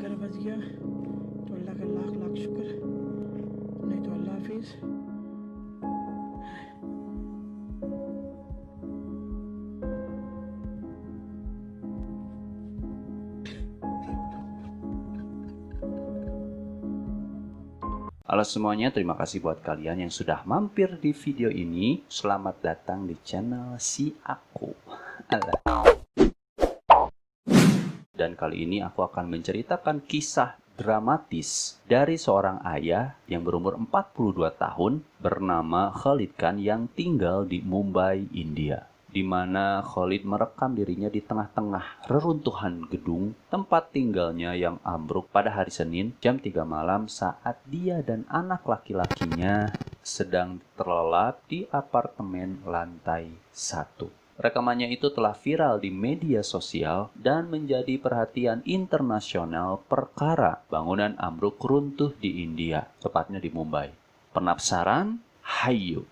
अगर बच गया तो अल्लाह का लाख लाख शुक्र, नहीं तो अल्लाह हाफिज़। Halo semuanya, terima kasih buat kalian yang sudah mampir di video ini. Selamat datang di channel Si Aku. Dan kali ini aku akan menceritakan kisah dramatis dari seorang ayah yang berumur 42 tahun bernama Khalid Khan yang tinggal di Mumbai, India, di mana Khalid merekam dirinya di tengah-tengah reruntuhan gedung tempat tinggalnya yang ambruk pada hari Senin jam 3 malam saat dia dan anak laki-lakinya sedang terlelap di apartemen lantai 1. Rekamannya itu telah viral di media sosial dan menjadi perhatian internasional perkara bangunan ambruk runtuh di India, tepatnya di Mumbai. Penasaran? Hayu!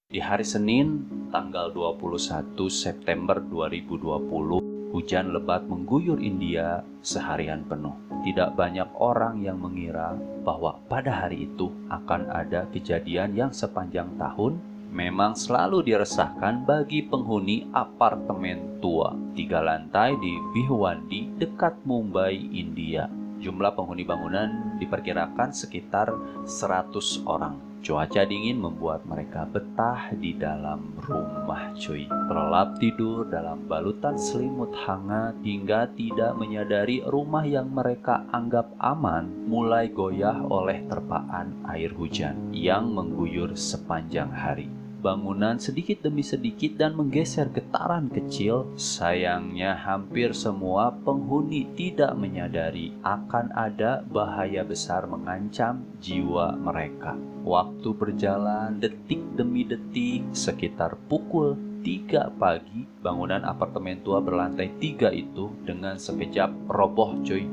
Di hari Senin, tanggal 21 September 2020, hujan lebat mengguyur India seharian penuh. Tidak banyak orang yang mengira bahwa pada hari itu akan ada kejadian yang sepanjang tahun memang selalu diresahkan bagi penghuni apartemen tua 3 lantai di Bhiwandi dekat Mumbai, India. Jumlah penghuni bangunan diperkirakan sekitar 100 orang. Cuaca dingin membuat mereka betah di dalam rumah, cuy. Terlelap tidur dalam balutan selimut hangat hingga tidak menyadari rumah yang mereka anggap aman mulai goyah oleh terpaan air hujan yang mengguyur sepanjang hari. Bangunan sedikit demi sedikit dan menggeser getaran kecil. Sayangnya hampir semua penghuni tidak menyadari akan ada bahaya besar mengancam jiwa mereka. Waktu berjalan detik demi detik, sekitar pukul 3 pagi, bangunan apartemen tua berlantai 3 itu dengan sekejap roboh, cuy.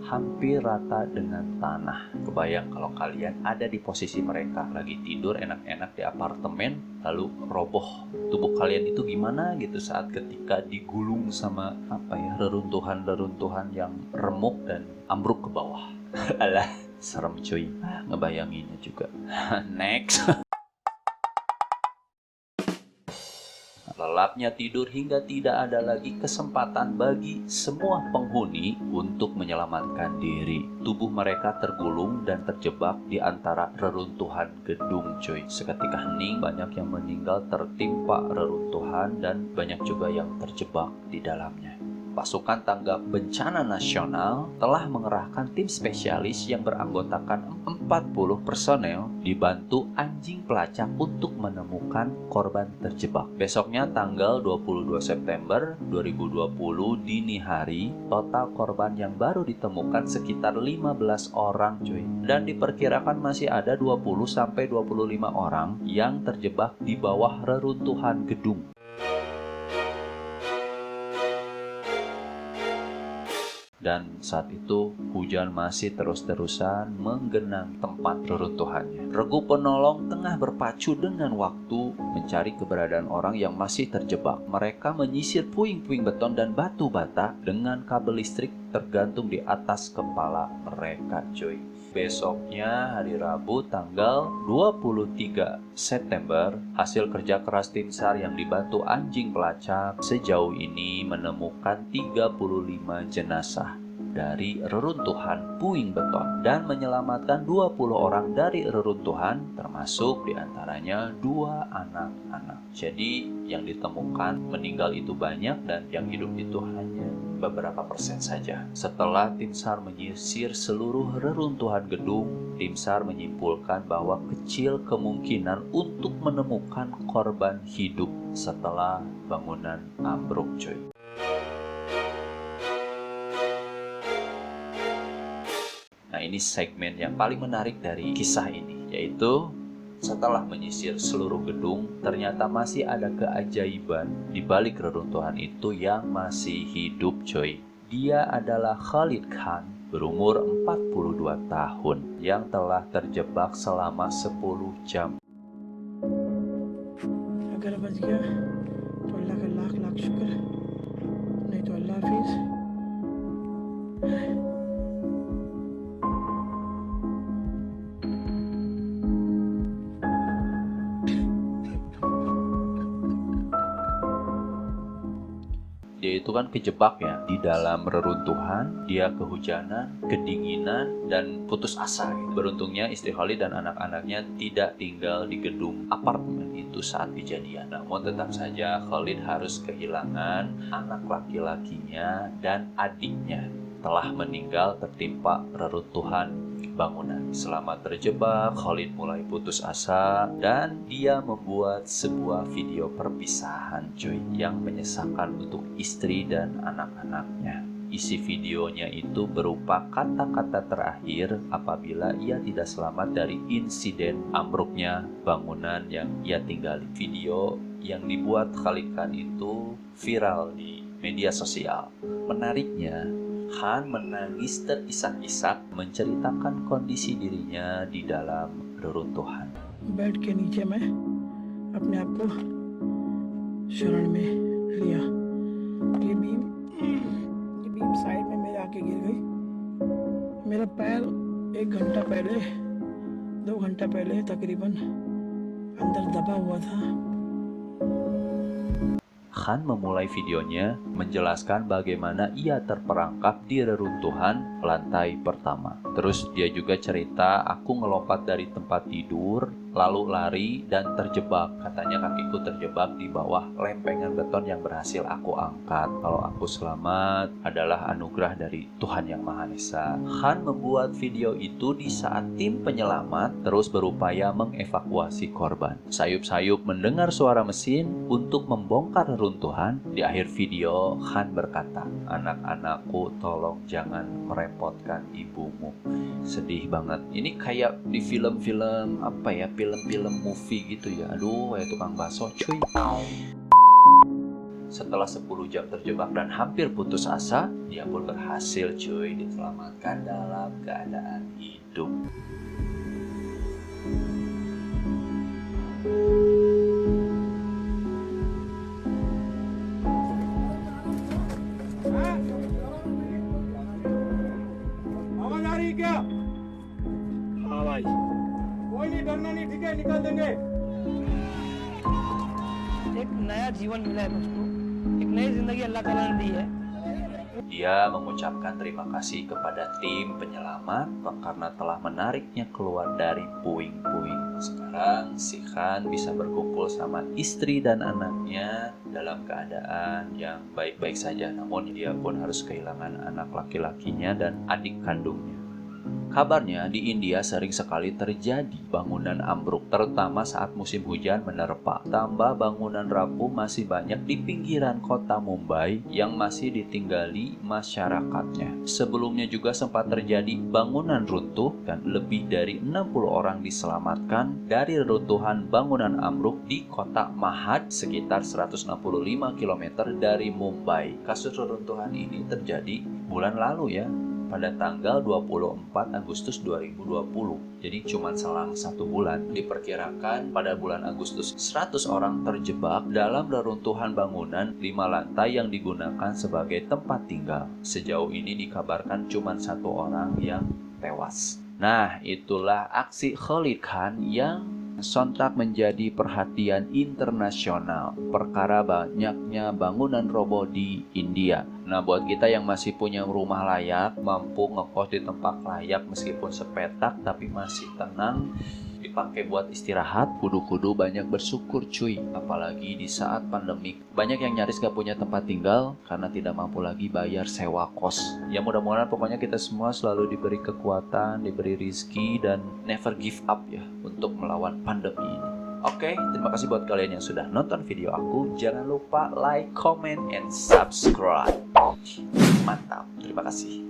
Hampir rata dengan tanah. Kebayang kalau kalian ada di posisi mereka, lagi tidur enak-enak di apartemen, lalu roboh. Tubuh kalian itu gimana gitu saat ketika digulung sama reruntuhan-reruntuhan yang remuk dan ambruk ke bawah. Alah, serem cuy. Ngebayanginnya juga. Next. Lelapnya tidur hingga tidak ada lagi kesempatan bagi semua penghuni untuk menyelamatkan diri. Tubuh mereka tergulung dan terjebak di antara reruntuhan gedung, cuy. Seketika hening, banyak yang meninggal tertimpa reruntuhan dan banyak juga yang terjebak di dalamnya. Pasukan Tanggap Bencana Nasional telah mengerahkan tim spesialis yang beranggotakan 40 personel dibantu anjing pelacak untuk menemukan korban terjebak. Besoknya tanggal 22 September 2020 dini hari, total korban yang baru ditemukan sekitar 15 orang, cuy. Dan diperkirakan masih ada 20-25 orang yang terjebak di bawah reruntuhan gedung. Dan saat itu hujan masih terus-terusan menggenang tempat reruntuhannya. Regu penolong tengah berpacu dengan waktu mencari keberadaan orang yang masih terjebak. Mereka menyisir puing-puing beton dan batu bata dengan kabel listrik tergantung di atas kepala mereka, cuy. Besoknya hari Rabu tanggal 23 September, hasil kerja keras tim SAR yang dibantu anjing pelacak sejauh ini menemukan 35 jenazah dari reruntuhan puing beton dan menyelamatkan 20 orang dari reruntuhan, termasuk diantaranya 2 anak-anak. Jadi yang ditemukan meninggal itu banyak dan yang hidup itu hanya beberapa persen saja. Setelah tim SAR menyisir seluruh reruntuhan gedung, tim SAR menyimpulkan bahwa kecil kemungkinan untuk menemukan korban hidup setelah bangunan ambruk, cuy. Nah, ini segmen yang paling menarik dari kisah ini, yaitu setelah menyisir seluruh gedung, ternyata masih ada keajaiban di balik reruntuhan itu yang masih hidup, coy. Dia adalah Khalid Khan, berumur 42 tahun, yang telah terjebak selama 10 jam. अगर बच गया तो अल्लाह का लाख लाख शुक्र, नहीं तो अल्लाह हाफिज़। Dia itu kan kejebak ya di dalam reruntuhan, dia kehujanan, kedinginan, dan putus asa. Beruntungnya istri Khalid dan anak-anaknya tidak tinggal di gedung apartemen itu saat kejadian. Namun tetap saja Khalid harus kehilangan anak laki-lakinya dan adiknya telah meninggal tertimpa reruntuhan bangunan. Selama terjebak, Khalid mulai putus asa dan dia membuat sebuah video perpisahan yang menyesalkan untuk istri dan anak-anaknya. Isi videonya itu berupa kata-kata terakhir apabila ia tidak selamat dari insiden ambruknya bangunan yang ia tinggali. Video yang dibuat Khalid Khan itu viral di media sosial. Menariknya, Khan menangis terisak-isak menceritakan kondisi dirinya di dalam reruntuhan. Bed के नीचे मैं अपने आप को शरण में लिया। ये बीम साइड में मेरे आके गिर गई। मेरा पैर 1 घंटा पहले 2 घंटा पहले तकरीबन अंदर दबा हुआ था। Khan memulai videonya menjelaskan bagaimana ia terperangkap di reruntuhan lantai pertama. Terus dia juga cerita, aku ngelompat dari tempat tidur, lalu lari dan terjebak. Katanya kakiku terjebak di bawah lempengan beton yang berhasil aku angkat. Kalau aku selamat adalah anugerah dari Tuhan Yang Maha Esa. Khan membuat video itu di saat tim penyelamat terus berupaya mengevakuasi korban. Sayup-sayup mendengar suara mesin untuk membongkar reruntuhan. Di akhir video, Khan berkata, anak-anakku tolong jangan merepotkan ibumu. Sedih banget. Ini kayak di film-film apa ya, film-film movie gitu ya. Aduh, kayak tukang bakso cuy. Setelah 10 jam terjebak dan hampir putus asa, dia pun berhasil cuy diselamatkan dalam keadaan hidup. आवाज आ रही है क्या? हाँ भाई, कोई नहीं, डरना नहीं, ठीक है, निकाल देंगे। एक नया जीवन मिला है मुझको, एक नई जिंदगी अल्लाह ताला ने दी है। Dia mengucapkan terima kasih kepada tim penyelamat karena telah menariknya keluar dari puing-puing. Sekarang si Khan bisa berkumpul sama istri dan anaknya dalam keadaan yang baik-baik saja. Namun dia pun harus kehilangan anak laki-lakinya dan adik kandungnya. Kabarnya di India sering sekali terjadi bangunan ambruk, terutama saat musim hujan menerpa. Tambah bangunan rapuh masih banyak di pinggiran kota Mumbai yang masih ditinggali masyarakatnya. Sebelumnya juga sempat terjadi bangunan runtuh dan lebih dari 60 orang diselamatkan dari reruntuhan bangunan ambruk di kota Mahad sekitar 165 km dari Mumbai. Kasus reruntuhan ini terjadi bulan lalu ya, pada tanggal 24 Agustus 2020. Jadi cuma selang 1 bulan. Diperkirakan pada bulan Agustus 100 orang terjebak dalam reruntuhan bangunan 5 lantai yang digunakan sebagai tempat tinggal. Sejauh ini dikabarkan cuma 1 orang yang tewas. Nah, itulah aksi Khalid Khan yang sontak menjadi perhatian internasional. Perkara banyaknya bangunan roboh di India. Nah, buat kita yang masih punya rumah layak, mampu ngekos di tempat layak meskipun sepetak tapi masih tenang, dipakai buat istirahat, kudu-kudu banyak bersyukur cuy. Apalagi di saat pandemik, banyak yang nyaris gak punya tempat tinggal karena tidak mampu lagi bayar sewa kos. Ya mudah-mudahan pokoknya kita semua selalu diberi kekuatan, diberi rizki, dan never give up ya untuk melawan pandemi ini. Oke, terima kasih buat kalian yang sudah nonton video aku. Jangan lupa like, comment, and subscribe. Mantap, terima kasih.